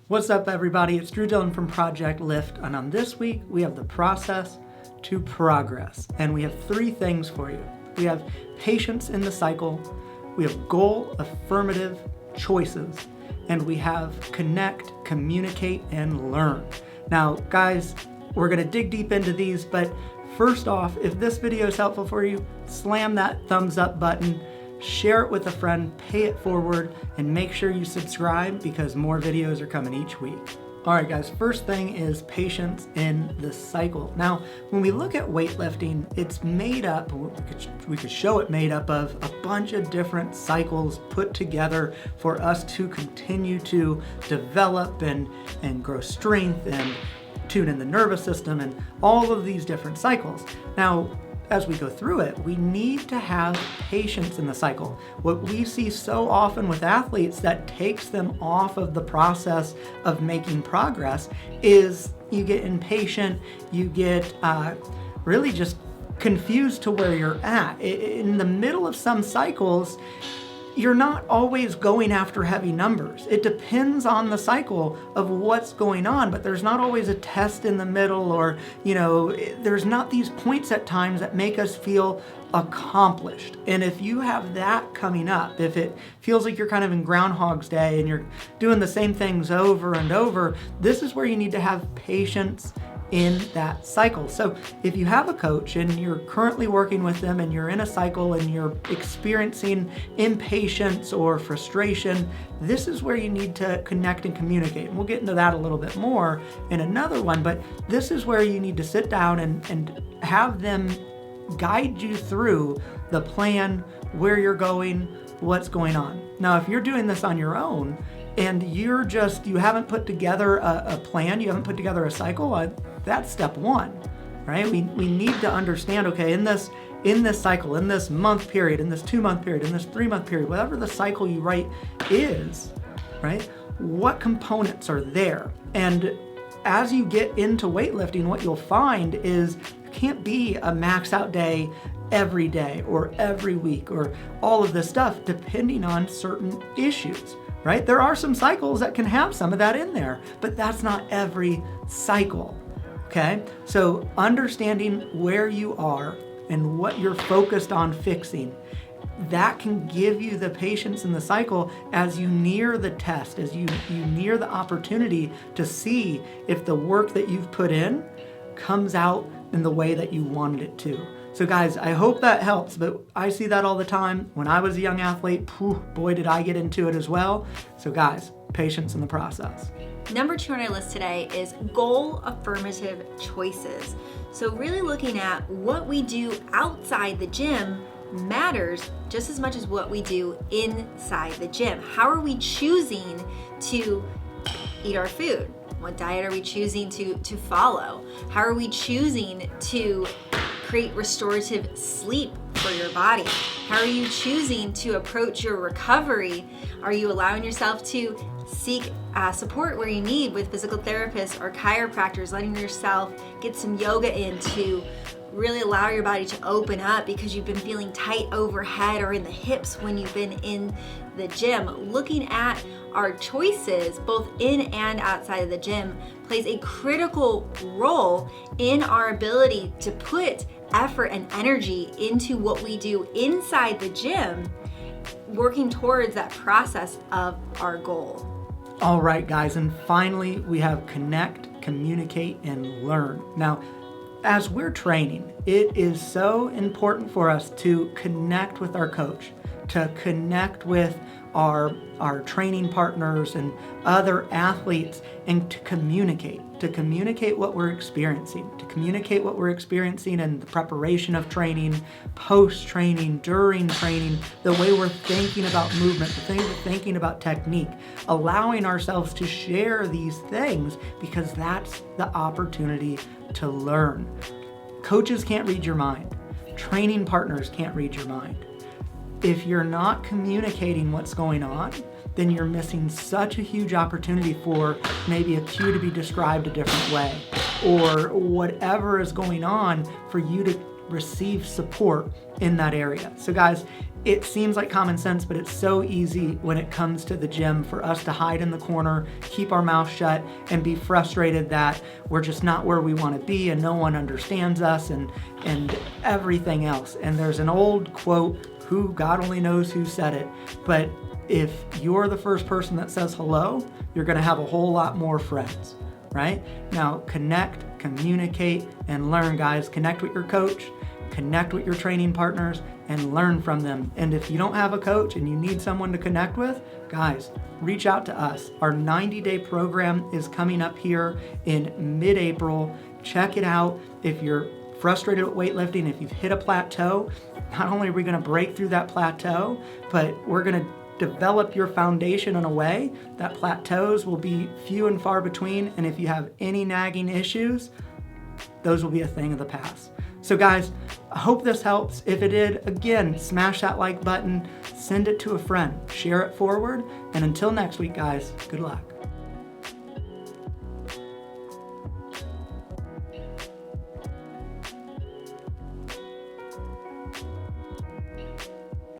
What's up, everybody? It's Drew Dillon from Project Lift, and on this week we have the process to progress, and we have 3 things for you. We have patience in the cycle, we have goal affirmative choices, and we have connect, communicate, and learn. Now, guys, we're going to dig deep into these, but first off, if this video is helpful for you, slam that thumbs up button. Share it with a friend, pay it forward, and make sure you subscribe because more videos are coming each week. All right, guys, first thing is patience in the cycle. Now, when we look at weightlifting, it's made up, we could show it made up of a bunch of different cycles put together for us to continue to develop and grow strength and tune in the nervous system and all of these different cycles. Now, as we go through it, we need to have patience in the cycle. What we see so often with athletes that takes them off of the process of making progress is you get impatient, you get really just confused to where you're at. In the middle of some cycles, you're not always going after heavy numbers. It depends on the cycle of what's going on, but there's not always a test in the middle, or, there's not these points at times that make us feel accomplished. And if you have that coming up, if it feels like you're kind of in Groundhog's Day and you're doing the same things over and over, this is where you need to have patience in that cycle. So if you have a coach and you're currently working with them and you're in a cycle and you're experiencing impatience or frustration, this is where you need to connect and communicate. And we'll get into that a little bit more in another one, but this is where you need to sit down and have them guide you through the plan, where you're going, what's going on. Now, if you're doing this on your own and you haven't put together a plan, you haven't put together a cycle, that's step 1, right? We need to understand, okay, in this cycle, in this month period, in this 2-month period, in this 3-month period, whatever the cycle you write is, right? What components are there? And as you get into weightlifting, what you'll find is you can't be a max out day every day or every week or all of this stuff depending on certain issues, right? There are some cycles that can have some of that in there, but that's not every cycle, okay? So understanding where you are and what you're focused on fixing, that can give you the patience in the cycle as you near the test, as you near the opportunity to see if the work that you've put in comes out in the way that you wanted it to. So guys, I hope that helps, but I see that all the time. When I was a young athlete, boy, did I get into it as well. So guys, patience in the process. Number 2 on our list today is goal affirmative choices. So really looking at what we do outside the gym matters just as much as what we do inside the gym. How are we choosing to eat our food? What diet are we choosing to follow? How are we choosing to create restorative sleep for your body? How are you choosing to approach your recovery? Are you allowing yourself to seek support where you need with physical therapists or chiropractors, letting yourself get some yoga in to really allow your body to open up because you've been feeling tight overhead or in the hips when you've been in the gym? Looking at our choices, both in and outside of the gym, plays a critical role in our ability to put effort and energy into what we do inside the gym, working towards that process of our goal. All right, guys, and finally, we have connect, communicate, and learn. Now, as we're training, it is so important for us to connect with our coach, to connect with our training partners and other athletes, and to communicate what we're experiencing, in the preparation of training, post-training, during training, the way we're thinking about movement, the things we're thinking about technique, allowing ourselves to share these things because that's the opportunity to learn. Coaches can't read your mind. Training partners can't read your mind. If you're not communicating what's going on, then you're missing such a huge opportunity for maybe a cue to be described a different way, or whatever is going on for you to receive support in that area. So guys, It seems like common sense, but it's so easy when it comes to the gym for us to hide in the corner, keep our mouth shut, and be frustrated that we're just not where we want to be and no one understands us and everything else. And there's an old quote, who God only knows who said it, but if you're the first person that says hello, you're going to have a whole lot more friends, right? Now, connect, communicate, and learn, guys. Connect with your coach, connect with your training partners, and learn from them. And if you don't have a coach and you need someone to connect with, guys, reach out to us. Our 90-day program is coming up here in mid-April. Check it out. If you're frustrated with weightlifting, if you've hit a plateau, not only are we going to break through that plateau, but we're going to develop your foundation in a way that plateaus will be few and far between. And if you have any nagging issues, those will be a thing of the past. So guys, I hope this helps. If it did, again, smash that like button, send it to a friend, share it forward. And until next week, guys, good luck.